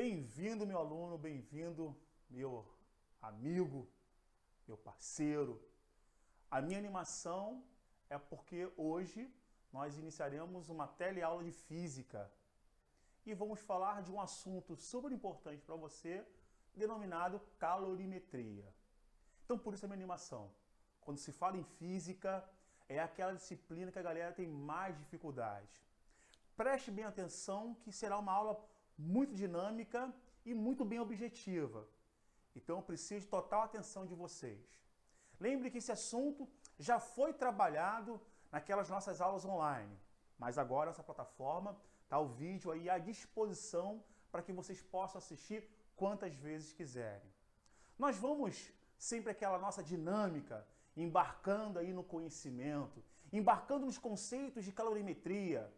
Bem-vindo, meu aluno, bem-vindo, meu amigo, meu parceiro. A minha animação é porque hoje nós iniciaremos uma teleaula de física e vamos falar de um assunto super importante para você, denominado calorimetria. Então, por isso a minha animação. Quando se fala em física, é aquela disciplina que a galera tem mais dificuldade. Preste bem atenção que será uma aula muito dinâmica e muito bem objetiva. Então eu preciso de total atenção de vocês. Lembre que esse assunto já foi trabalhado naquelas nossas aulas online, mas agora essa plataforma está o vídeo aí à disposição para que vocês possam assistir quantas vezes quiserem. Nós vamos sempre aquela nossa dinâmica, embarcando aí no conhecimento, embarcando nos conceitos de calorimetria,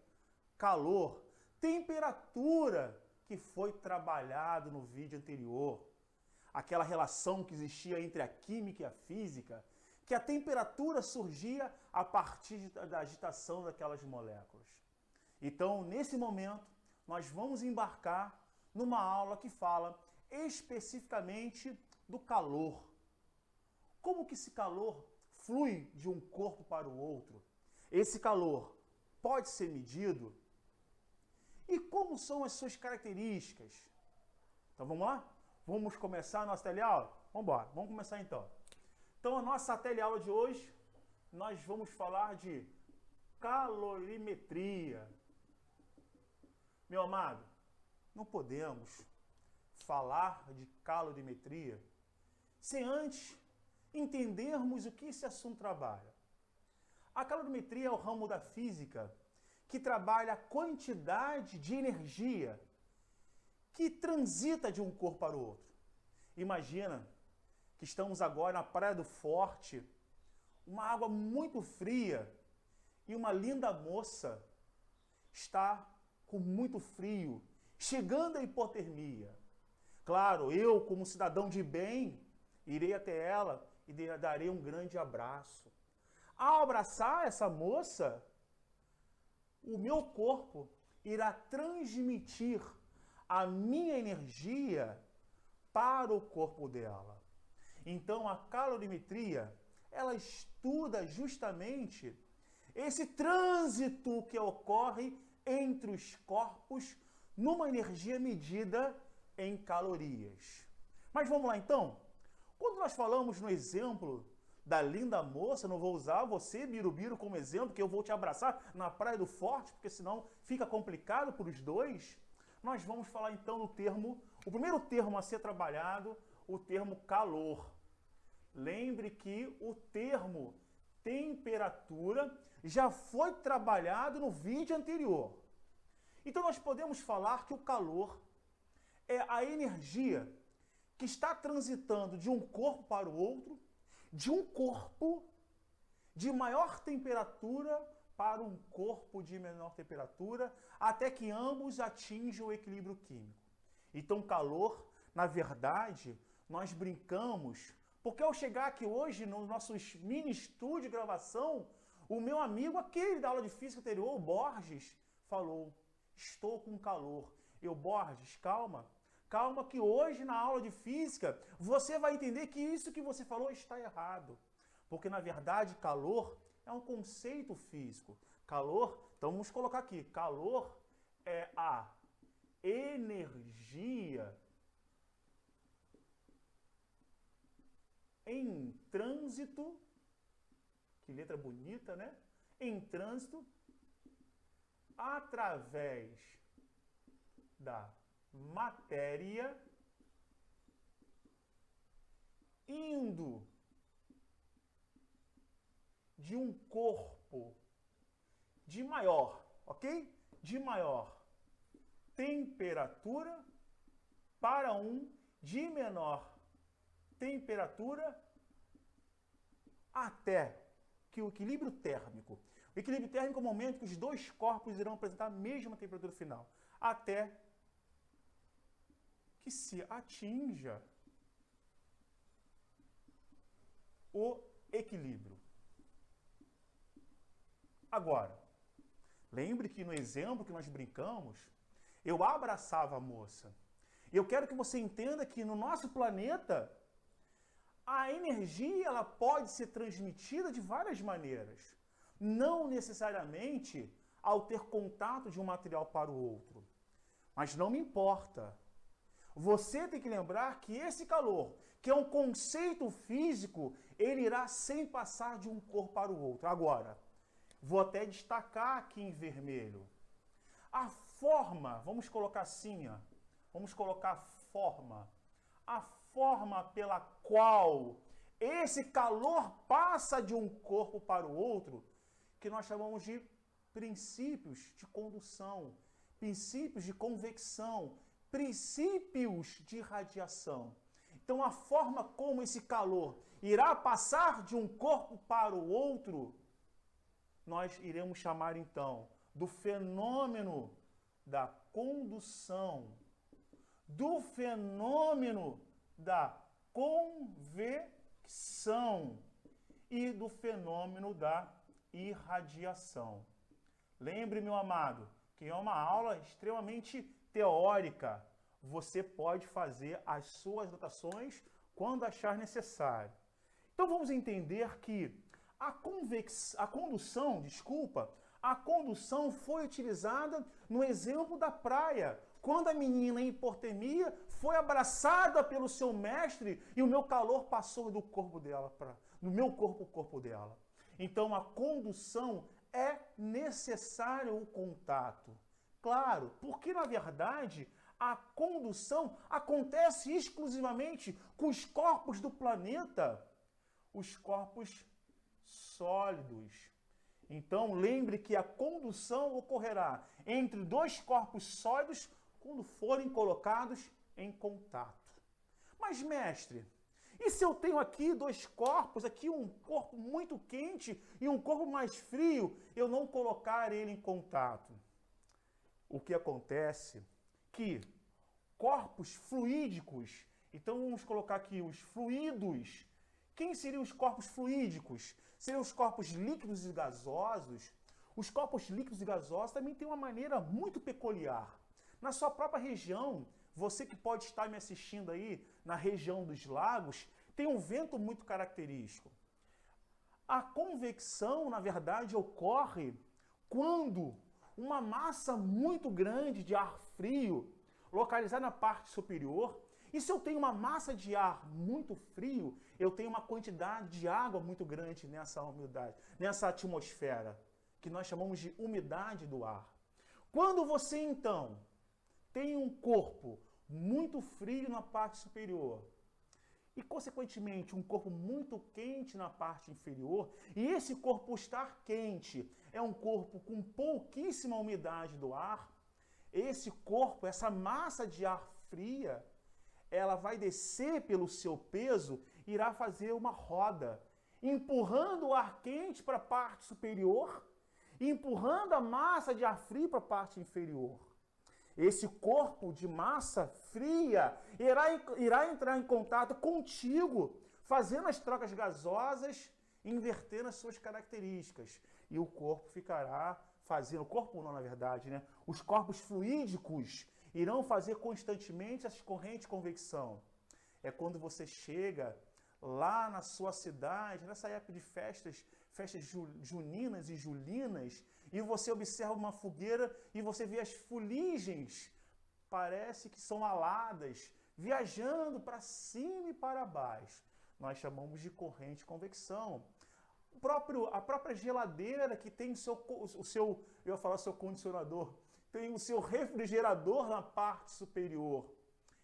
calor, temperatura, que foi trabalhado no vídeo anterior. Aquela relação que existia entre a química e a física, que a temperatura surgia a partir da agitação daquelas moléculas. Então, nesse momento, nós vamos embarcar numa aula que fala especificamente do calor. Como que esse calor flui de um corpo para o outro? Esse calor pode ser medido? E como são as suas características? Então vamos lá? Vamos começar a nossa teleaula? Vamos embora, vamos começar então. Então a nossa teleaula de hoje, nós vamos falar de calorimetria. Meu amado, não podemos falar de calorimetria sem antes entendermos o que esse assunto trabalha. A calorimetria é o ramo da física que trabalha a quantidade de energia que transita de um corpo para o outro. Imagina que estamos agora na Praia do Forte, uma água muito fria e uma linda moça está com muito frio, chegando à hipotermia. Claro, eu, como cidadão de bem, irei até ela e darei um grande abraço. Ao abraçar essa moça, o meu corpo irá transmitir a minha energia para o corpo dela. Então a calorimetria, ela estuda justamente esse trânsito que ocorre entre os corpos numa energia medida em calorias. Mas vamos lá então? Quando nós falamos no exemplo da linda moça, não vou usar você, Birubiru, como exemplo, que eu vou te abraçar na Praia do Forte, porque senão fica complicado para os dois. Nós vamos falar então do termo, o primeiro termo a ser trabalhado, o termo calor. Lembre que o termo temperatura já foi trabalhado no vídeo anterior. Então nós podemos falar que o calor é a energia que está transitando de um corpo para o outro, de um corpo de maior temperatura para um corpo de menor temperatura, até que ambos atinjam o equilíbrio químico. Então, calor, na verdade, nós brincamos, porque ao chegar aqui hoje no nosso mini estúdio de gravação, o meu amigo, aquele da aula de física anterior, o Borges, falou: estou com calor. Eu, Borges, calma. Calma que hoje na aula de física você vai entender que isso que você falou está errado. Porque na verdade calor é um conceito físico. Calor, então vamos colocar aqui, calor é a energia em trânsito, que letra bonita, né? Em trânsito através da matéria indo de um corpo de maior, ok? De maior temperatura para um de menor temperatura até que o equilíbrio térmico. O equilíbrio térmico é o momento que os dois corpos irão apresentar a mesma temperatura final, até que se atinja o equilíbrio. Agora, lembre que no exemplo que nós brincamos, eu abraçava a moça. Eu quero que você entenda que no nosso planeta, a energia ela pode ser transmitida de várias maneiras. Não necessariamente ao ter contato de um material para o outro. Mas não me importa. Você tem que lembrar que esse calor, que é um conceito físico, ele irá sem passar de um corpo para o outro. Agora, vou até destacar aqui em vermelho. A forma, vamos colocar assim, ó, vamos colocar forma. A forma pela qual esse calor passa de um corpo para o outro, que nós chamamos de princípios de condução, princípios de convecção, princípios de radiação. Então, a forma como esse calor irá passar de um corpo para o outro, nós iremos chamar então do fenômeno da condução, do fenômeno da convecção e do fenômeno da irradiação. Lembre, meu amado, que é uma aula extremamente teórica. Você pode fazer as suas anotações quando achar necessário. Então vamos entender que a condução foi utilizada no exemplo da praia, quando a menina em hipotermia foi abraçada pelo seu mestre e o meu calor passou do corpo dela do meu corpo ao corpo dela. Então a condução é necessário o contato. Claro, porque na verdade a condução acontece exclusivamente com os corpos do planeta, os corpos sólidos. Então lembre que a condução ocorrerá entre dois corpos sólidos quando forem colocados em contato. Mas mestre, e se eu tenho aqui dois corpos, aqui um corpo muito quente e um corpo mais frio, eu não colocar ele em contato? O que acontece que corpos fluídicos, então vamos colocar aqui os fluidos. Quem seriam os corpos fluídicos? Seriam os corpos líquidos e gasosos. Os corpos líquidos e gasosos também têm uma maneira muito peculiar. Na sua própria região, você que pode estar me assistindo aí na região dos lagos, tem um vento muito característico. A convecção, na verdade, ocorre quando uma massa muito grande de ar frio, localizada na parte superior, e se eu tenho uma massa de ar muito frio, eu tenho uma quantidade de água muito grande nessa atmosfera, que nós chamamos de umidade do ar. Quando você, então, tem um corpo muito frio na parte superior e, consequentemente, um corpo muito quente na parte inferior, e esse corpo estar quente é um corpo com pouquíssima umidade do ar, esse corpo, essa massa de ar fria, ela vai descer pelo seu peso e irá fazer uma roda, empurrando o ar quente para a parte superior e empurrando a massa de ar frio para a parte inferior. Esse corpo de massa fria irá entrar em contato contigo, fazendo as trocas gasosas, invertendo as suas características. E o corpo ficará fazendo, o corpo não, na verdade, né? Os corpos fluídicos irão fazer constantemente as correntes de convecção. É quando você chega lá na sua cidade, nessa época de festas juninas e julinas, e você observa uma fogueira e você vê as fuligens, parece que são aladas, viajando para cima e para baixo. Nós chamamos de corrente de convecção. A própria geladeira que tem eu ia falar seu condicionador, tem o seu refrigerador na parte superior.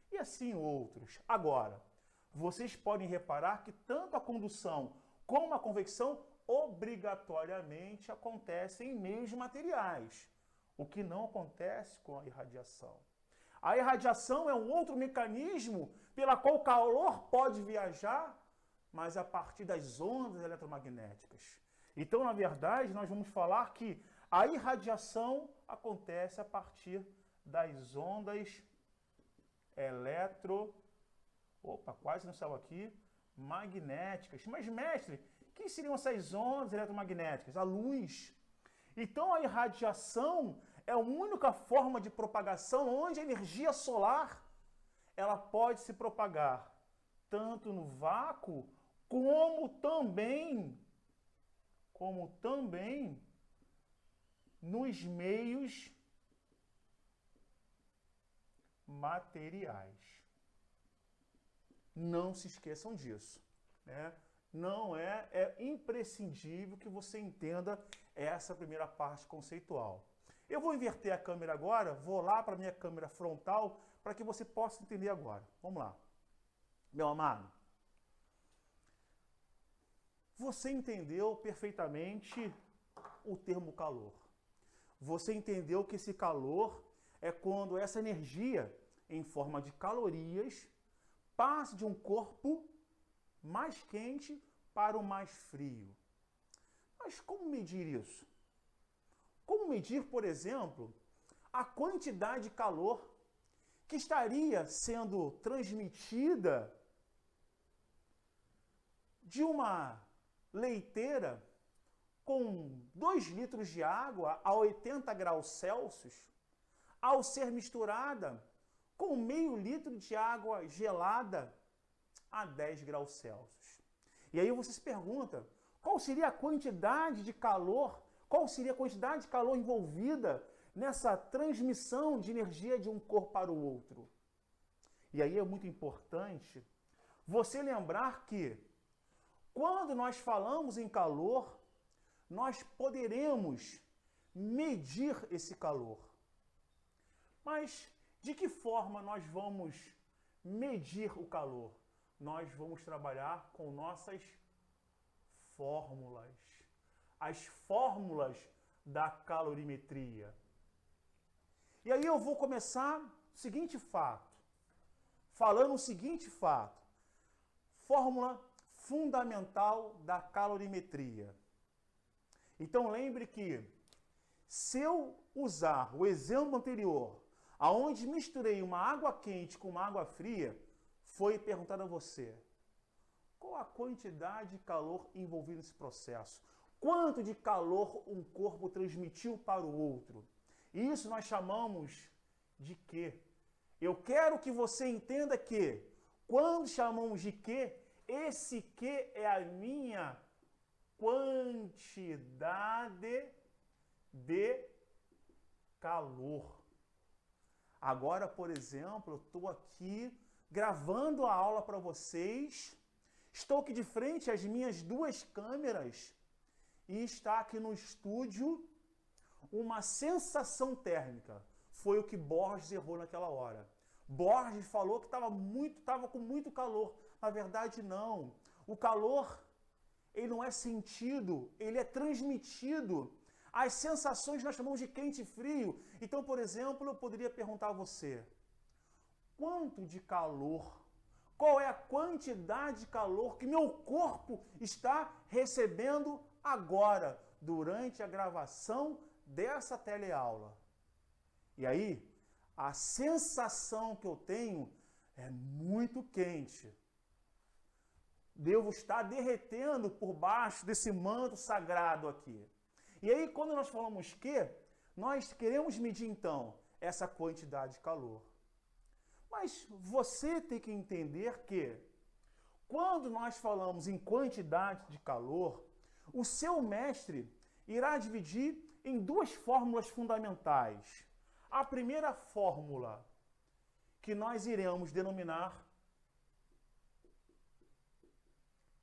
E assim outros. Agora, vocês podem reparar que tanto a condução como a convecção obrigatoriamente acontecem em meios materiais, o que não acontece com a irradiação. A irradiação é um outro mecanismo pela qual o calor pode viajar, mas a partir das ondas eletromagnéticas. Então, na verdade, nós vamos falar que a irradiação acontece a partir das ondas quase não saiu aqui, magnéticas. Mas, mestre, quem seriam essas ondas eletromagnéticas? A luz. Então, a irradiação é a única forma de propagação onde a energia solar ela pode se propagar tanto no vácuo como também nos meios materiais. Não se esqueçam disso, né? Não é imprescindível que você entenda essa primeira parte conceitual. Eu vou inverter a câmera agora, vou lá para a minha câmera frontal para que você possa entender agora. Vamos lá. Meu amado, você entendeu perfeitamente o termo calor. Você entendeu que esse calor é quando essa energia, em forma de calorias, passa de um corpo mais quente para o mais frio. Mas como medir isso? Como medir, por exemplo, a quantidade de calor que estaria sendo transmitida de uma leiteira com 2 litros de água a 80 graus Celsius, ao ser misturada com meio litro de água gelada a 10 graus Celsius. E aí você se pergunta, qual seria a quantidade de calor, qual seria a quantidade de calor envolvida nessa transmissão de energia de um corpo para o outro? E aí é muito importante você lembrar que, quando nós falamos em calor, nós poderemos medir esse calor. Mas de que forma nós vamos medir o calor? Nós vamos trabalhar com nossas fórmulas. As fórmulas da calorimetria. E aí eu vou começar o seguinte fato. Falando o seguinte fato. Fórmula fundamental da calorimetria. Então lembre que, se eu usar o exemplo anterior, aonde misturei uma água quente com uma água fria, foi perguntado a você, qual a quantidade de calor envolvida nesse processo? Quanto de calor um corpo transmitiu para o outro? Isso nós chamamos de quê? Eu quero que você entenda que, quando chamamos de quê, esse quê é a minha quantidade de calor. Agora, por exemplo, eu estou aqui gravando a aula para vocês, estou aqui de frente às minhas 2 câmeras e está aqui no estúdio uma sensação térmica. Foi o que Borges errou naquela hora. Borges falou que estava com muito calor. Na verdade, não. O calor, ele não é sentido, ele é transmitido. As sensações nós chamamos de quente e frio. Então, por exemplo, eu poderia perguntar a você, quanto de calor, qual é a quantidade de calor que meu corpo está recebendo agora, durante a gravação dessa teleaula? E aí, a sensação que eu tenho é muito quente. Devo estar derretendo por baixo desse manto sagrado aqui. E aí, quando nós falamos que, nós queremos medir, então, essa quantidade de calor. Mas você tem que entender que, quando nós falamos em quantidade de calor, o seu mestre irá dividir em 2 fórmulas fundamentais. A primeira fórmula, que nós iremos denominar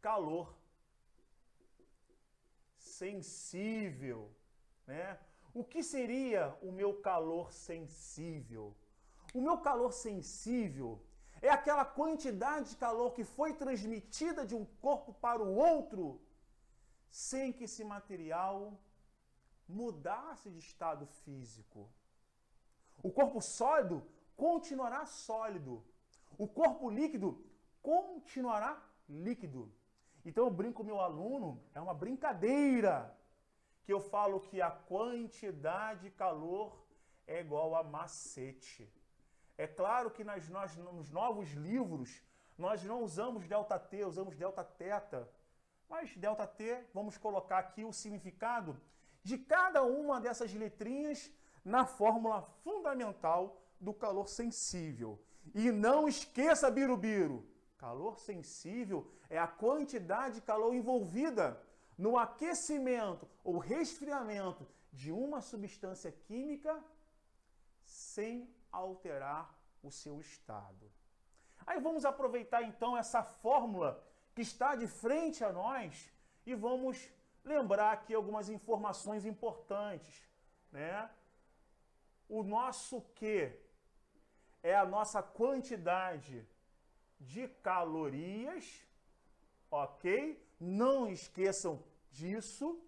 calor sensível, né? O que seria o meu calor sensível? O meu calor sensível é aquela quantidade de calor que foi transmitida de um corpo para o outro sem que esse material mudasse de estado físico. O corpo sólido continuará sólido. O corpo líquido continuará líquido. Então eu brinco com o meu aluno, é uma brincadeira, que eu falo que a quantidade de calor é igual a macete. É claro que nos novos livros, nós não usamos ΔT, usamos Δθ. Mas ΔT, vamos colocar aqui o significado de cada uma dessas letrinhas na fórmula fundamental do calor sensível. E não esqueça, Birubiru, calor sensível é a quantidade de calor envolvida no aquecimento ou resfriamento de uma substância química sem alterar o seu estado. Aí vamos aproveitar então essa fórmula que está de frente a nós e vamos lembrar aqui algumas informações importantes, né? O nosso Q é a nossa quantidade de calorias, ok? Não esqueçam disso.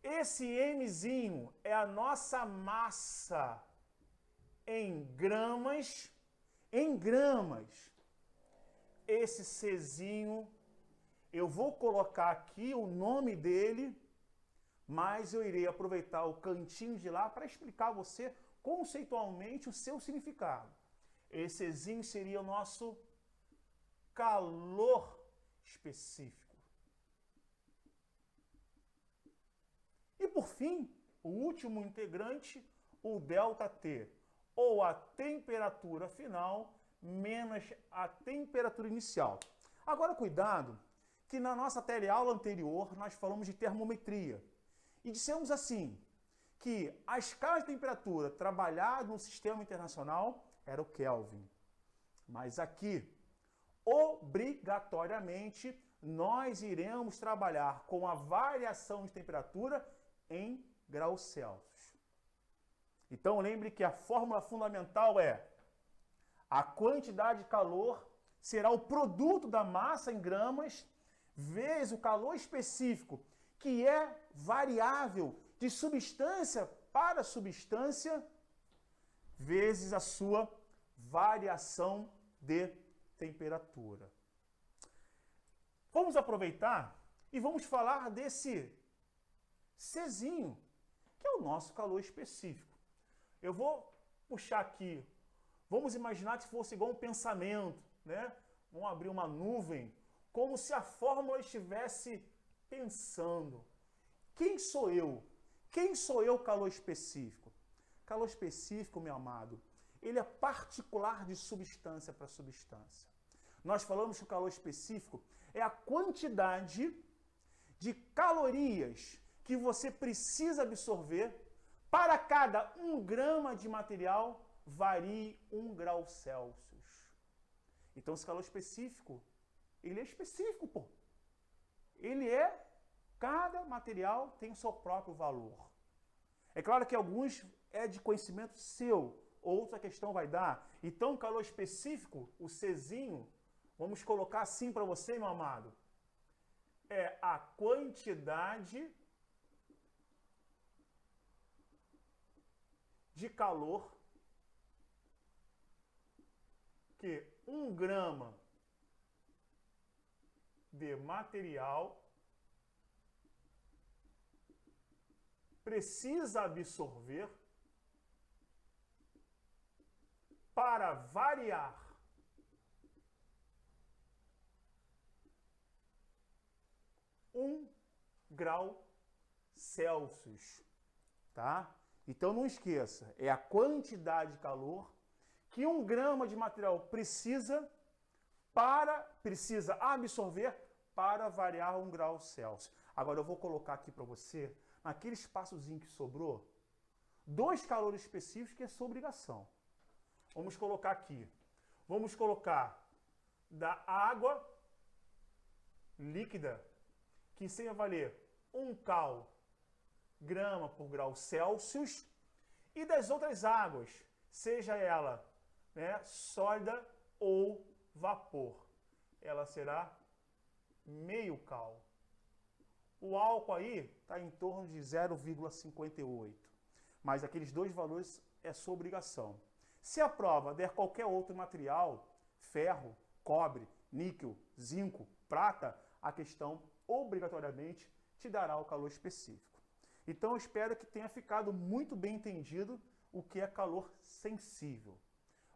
Esse Mzinho é a nossa massa em gramas. Em gramas. Esse Czinho, eu vou colocar aqui o nome dele, mas eu irei aproveitar o cantinho de lá para explicar a você conceitualmente o seu significado. Esse Czinho seria o nosso calor específico. E por fim, o último integrante, o ΔT, ou a temperatura final menos a temperatura inicial. Agora, cuidado, que na nossa teleaula anterior nós falamos de termometria. E dissemos assim, que a escala de temperatura trabalhada no sistema internacional era o Kelvin. Mas aqui, obrigatoriamente, nós iremos trabalhar com a variação de temperatura em graus Celsius. Então lembre que a fórmula fundamental é a quantidade de calor será o produto da massa em gramas vezes o calor específico, que é variável de substância para substância, vezes a sua variação de temperatura. Vamos aproveitar e vamos falar desse Czinho, que é o nosso calor específico. Eu vou puxar aqui, vamos imaginar que fosse igual um pensamento, né? Vamos abrir uma nuvem, como se a fórmula estivesse pensando. Quem sou eu? Quem sou eu, calor específico? Calor específico, meu amado, ele é particular de substância para substância. Nós falamos que o calor específico é a quantidade de calorias que você precisa absorver para cada 1 grama de material varie 1 grau Celsius. Então, esse calor específico, ele é específico, pô. Ele é, cada material tem o seu próprio valor. É claro que alguns é de conhecimento seu, outra questão vai dar. Então, calor específico, o Czinho, vamos colocar assim para você, meu amado, é a quantidade de calor que 1 grama de material precisa absorver para variar um grau Celsius, tá? Então não esqueça, é a quantidade de calor que 1 grama de material precisa absorver para variar 1 grau Celsius. Agora eu vou colocar aqui para você, naquele espaçozinho que sobrou, 2 calores específicos que é sua obrigação. Vamos colocar aqui. Vamos colocar da água líquida, que sempre vai valer 1 cal grama por grau Celsius, e das outras águas, seja ela, né, sólida ou vapor, ela será meio cal. O álcool aí está em torno de 0,58, mas aqueles 2 valores é sua obrigação. Se a prova der qualquer outro material, ferro, cobre, níquel, zinco, prata, a questão obrigatoriamente te dará o calor específico. Então eu espero que tenha ficado muito bem entendido o que é calor sensível.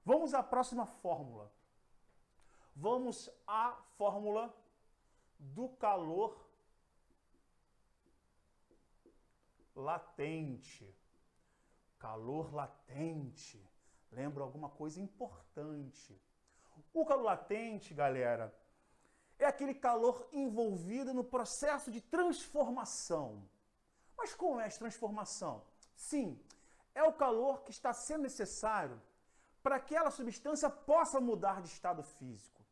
Vamos à próxima fórmula. Vamos à fórmula do calor latente. Calor latente. lembra alguma coisa importante. O calor latente, galera, é aquele calor envolvido no processo de transformação. Mas como é essa transformação? Sim, é o calor que está sendo necessário para que aquela substância possa mudar de estado físico.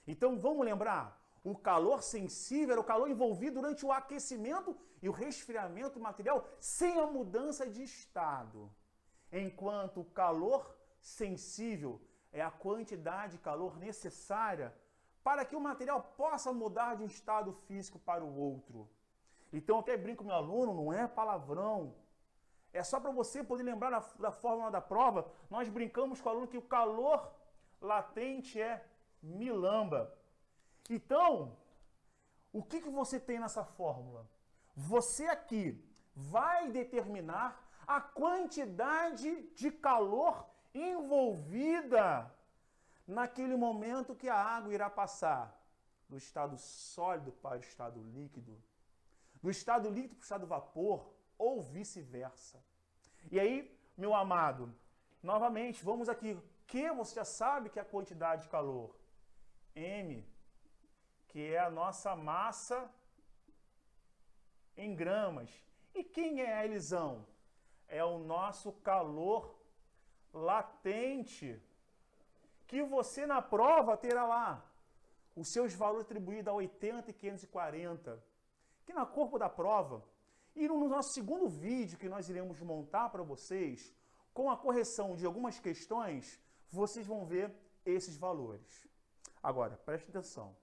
Então vamos lembrar, o calor sensível era o calor envolvido durante o aquecimento e o resfriamento material sem a mudança de estado. Enquanto o calor sensível é a quantidade de calor necessária para que o material possa mudar de um estado físico para o outro. Então, eu até brinco com meu aluno, não é palavrão. É só para você poder lembrar da fórmula da prova. Nós brincamos com o aluno que o calor latente é milamba. Então, o que você tem nessa fórmula? Você aqui vai determinar a quantidade de calor envolvida naquele momento que a água irá passar do estado sólido para o estado líquido, do estado líquido para o estado vapor, ou vice-versa. E aí, meu amado, novamente, vamos aqui. Que você já sabe que é a quantidade de calor? M, que é a nossa massa em gramas. E quem é a Elisão? É o nosso calor latente, que você na prova terá lá os seus valores atribuídos a 80 e 540, que na corpo da prova, e no nosso segundo vídeo que nós iremos montar para vocês, com a correção de algumas questões, vocês vão ver esses valores. Agora, preste atenção.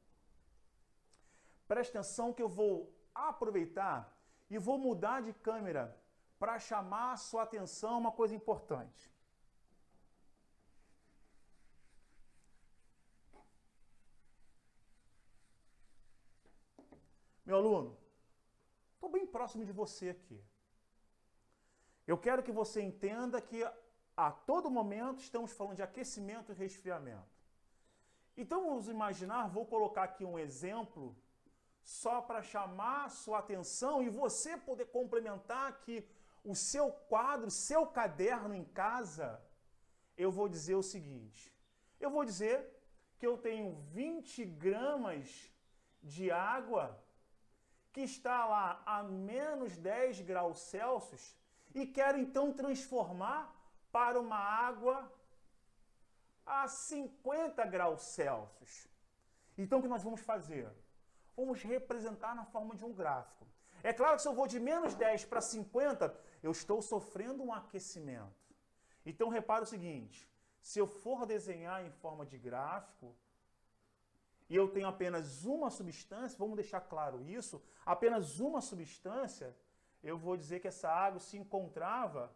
Preste atenção que eu vou aproveitar e vou mudar de câmera para chamar a sua atenção uma coisa importante. Meu aluno, estou bem próximo de você aqui. Eu quero que você entenda que a todo momento estamos falando de aquecimento e resfriamento. Então vamos imaginar, vou colocar aqui um exemplo só para chamar a sua atenção e você poder complementar aqui o seu quadro, seu caderno em casa. Eu vou dizer o seguinte, eu vou dizer que eu tenho 20 gramas de água que está lá a menos 10 graus Celsius e quero então transformar para uma água a 50 graus Celsius. Então o que nós vamos fazer? Vamos representar na forma de um gráfico. É claro que se eu vou de menos 10 para 50, eu estou sofrendo um aquecimento. Então repara o seguinte, se eu for desenhar em forma de gráfico, e eu tenho apenas uma substância, vamos deixar claro isso, apenas uma substância, eu vou dizer que essa água se encontrava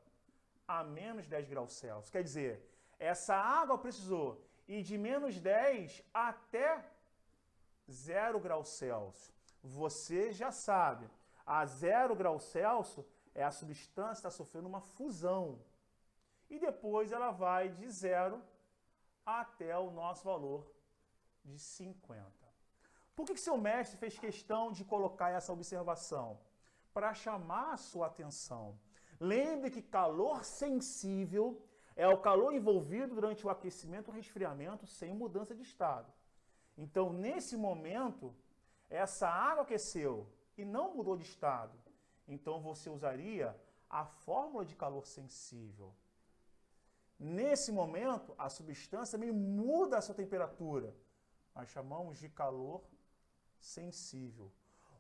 a menos 10 graus Celsius. Quer dizer, essa água precisou ir de menos 10 até 0 graus Celsius. Você já sabe, a 0 graus Celsius é a substância que está sofrendo uma fusão. E depois ela vai de 0 até o nosso valor de 50. Por que seu mestre fez questão de colocar essa observação? Para chamar a sua atenção. Lembre que calor sensível é o calor envolvido durante o aquecimento e resfriamento sem mudança de estado. Então, nesse momento, essa água aqueceu e não mudou de estado. Então, você usaria a fórmula de calor sensível. Nesse momento, a substância também muda a sua temperatura. Nós chamamos de calor sensível.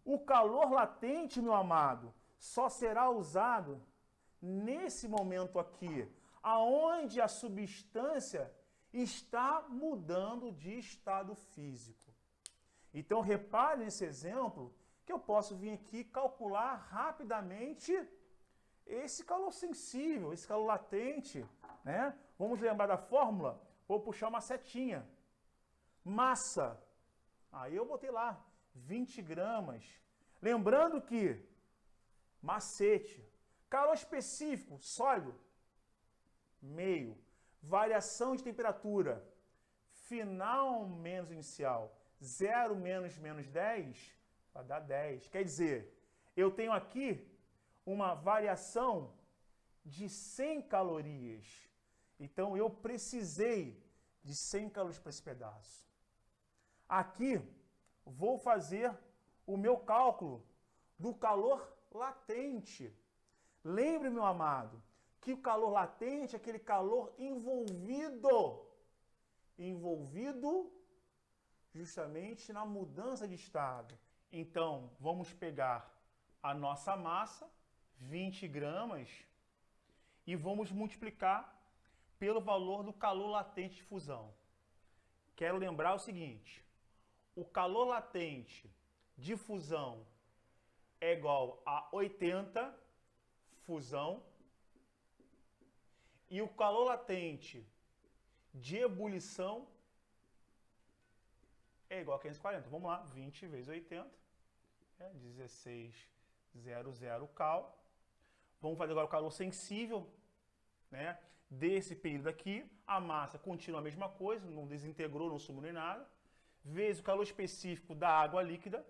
O calor latente, meu amado, só será usado nesse momento aqui, aonde a substância está mudando de estado físico. Então, repare nesse exemplo que eu posso vir aqui calcular rapidamente esse calor sensível, esse calor latente, né? Vamos lembrar da fórmula? Vou puxar uma setinha. Massa. Aí eu botei lá 20 gramas. Lembrando que macete, calor específico, sólido, meio. Variação de temperatura, final menos inicial, 0 menos 10, vai dar 10. Quer dizer, eu tenho aqui uma variação de 100 calorias. Então eu precisei de 100 calores para esse pedaço. Aqui vou fazer o meu cálculo do calor latente. Lembre, meu amado, que o calor latente é aquele calor envolvido justamente na mudança de estado. Então, vamos pegar a nossa massa, 20 gramas, e vamos multiplicar pelo valor do calor latente de fusão. Quero lembrar o seguinte, o calor latente de fusão é igual a 80 fusão e o calor latente de ebulição é igual a 540. Vamos lá, 20 vezes 80, 1600 cal. Vamos fazer agora o calor sensível, né, desse período aqui. A massa continua a mesma coisa, não desintegrou, não sumiu nem nada. Vezes o calor específico da água líquida,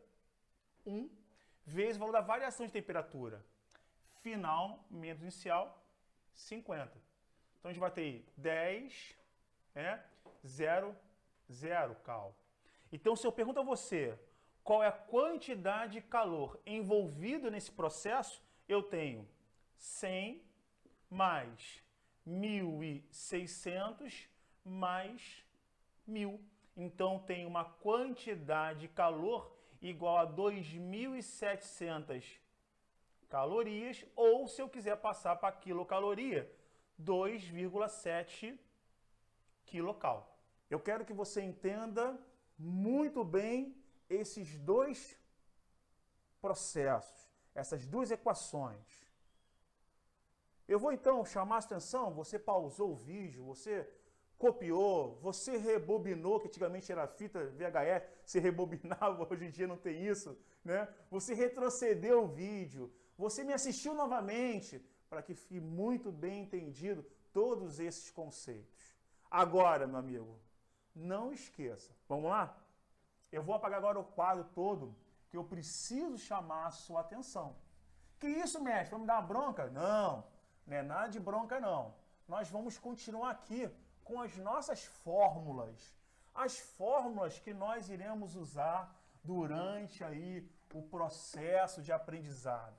1, vezes o valor da variação de temperatura final menos inicial, 50. Então a gente vai ter 10, 0 cal. Então se eu pergunto a você qual é a quantidade de calor envolvido nesse processo, eu tenho 100 mais 1.600 mais 1.000. Então tem uma quantidade de calor igual a 2.700 calorias, ou se eu quiser passar para quilocaloria, 2,7 quilocal. Eu quero que você entenda muito bem esses dois processos, essas duas equações. Eu vou então chamar a atenção, você pausou o vídeo, você copiou, você rebobinou, que antigamente era fita VHS, você rebobinava, hoje em dia não tem isso, né? Você retrocedeu o vídeo, você me assistiu novamente, para que fique muito bem entendido todos esses conceitos. Agora, meu amigo, não esqueça. Vamos lá? Eu vou apagar agora o quadro todo, que eu preciso chamar a sua atenção. Que isso, mestre? Vamos dar uma bronca? Não, não é nada de bronca, não. Nós vamos continuar aqui com as nossas fórmulas. As fórmulas que nós iremos usar durante aí o processo de aprendizado.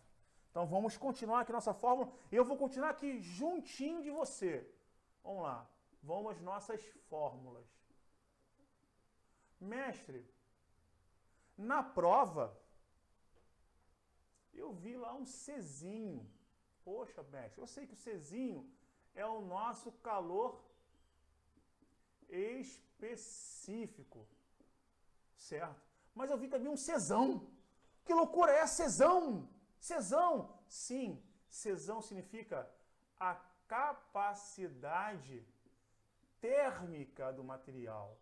Então vamos continuar aqui nossa fórmula. Eu vou continuar aqui juntinho de você. Vamos lá. Vamos às nossas fórmulas. Mestre, na prova, eu vi lá um Czinho. Poxa, mestre, eu sei que o Czinho é o nosso calor específico, certo? Mas eu vi também um Czão. Que loucura é Czão? Czão, sim, Czão significa a capacidade térmica do material.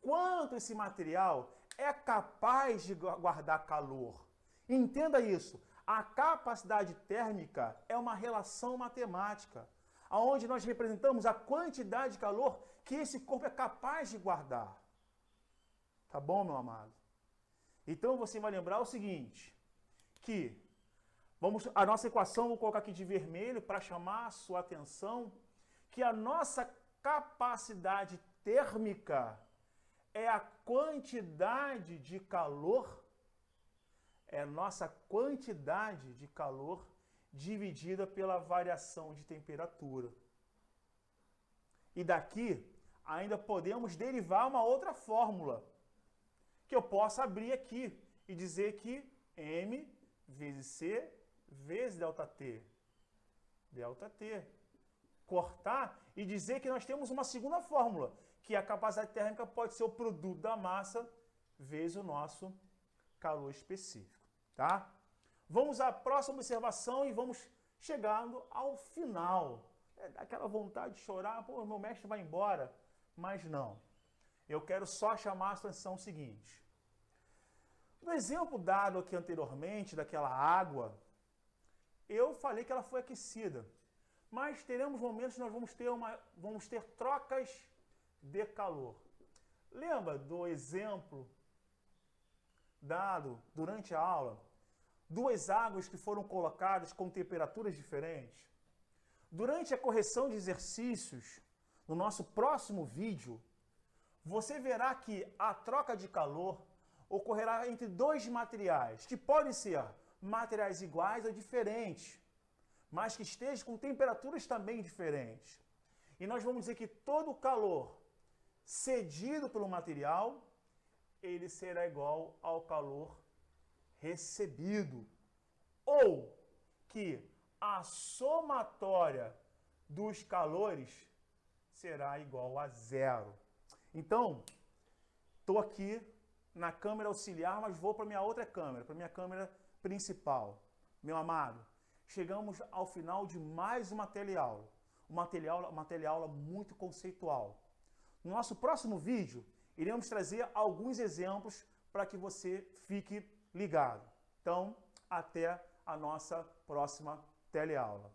Quanto esse material é capaz de guardar calor. Entenda isso. A capacidade térmica é uma relação matemática, onde nós representamos a quantidade de calor que esse corpo é capaz de guardar. Tá bom, meu amado? Então você vai lembrar o seguinte, que a nossa equação, vou colocar aqui de vermelho para chamar a sua atenção, que a nossa capacidade térmica é a quantidade de calor, é a nossa quantidade de calor dividida pela variação de temperatura. E daqui ainda podemos derivar uma outra fórmula, que eu posso abrir aqui e dizer que M vezes C vezes ΔT. ΔT. Cortar e dizer que nós temos uma segunda fórmula, que a capacidade térmica pode ser o produto da massa vezes o nosso calor específico, tá? Vamos à próxima observação e vamos chegando ao final. Aquela vontade de chorar, pô, meu mestre vai embora. Mas não. Eu quero só chamar a atenção seguinte. No exemplo dado aqui anteriormente, daquela água, eu falei que ela foi aquecida. Mas teremos momentos que nós vamos ter trocas de calor. Lembra do exemplo dado durante a aula? Duas águas que foram colocadas com temperaturas diferentes. Durante a correção de exercícios, no nosso próximo vídeo, você verá que a troca de calor ocorrerá entre dois materiais, que podem ser materiais iguais ou diferentes, mas que estejam com temperaturas também diferentes. E nós vamos dizer que todo o calor cedido pelo material, ele será igual ao calor recebido. Ou que a somatória dos calores será igual a zero. Então, estou aqui na câmera auxiliar, mas vou para minha outra câmera, para minha câmera principal. Meu amado, chegamos ao final de mais uma teleaula. Uma teleaula muito conceitual. No nosso próximo vídeo, iremos trazer alguns exemplos para que você fique ligado. Então, até a nossa próxima teleaula.